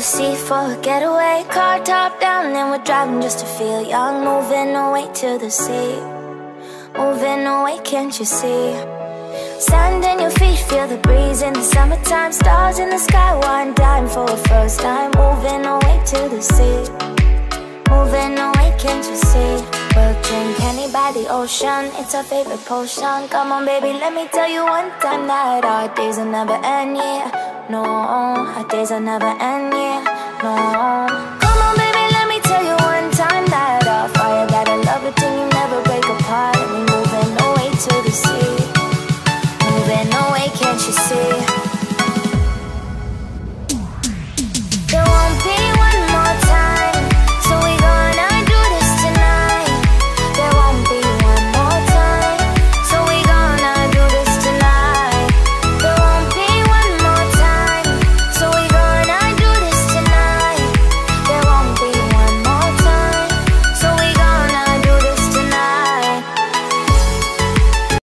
sea for a getaway. Car top down and we're driving just to feel young. Moving away to the sea, moving away, can't you see? Sand in your feet, feel the breeze in the summertime. Stars in the sky, one dime for a first time. Moving away to the sea, moving away, can't you see? We'll drink honey by the ocean, it's our favorite potion. Come on baby, let me tell you one time that our days will never end, yeah. No, our days will never end, yeah. No.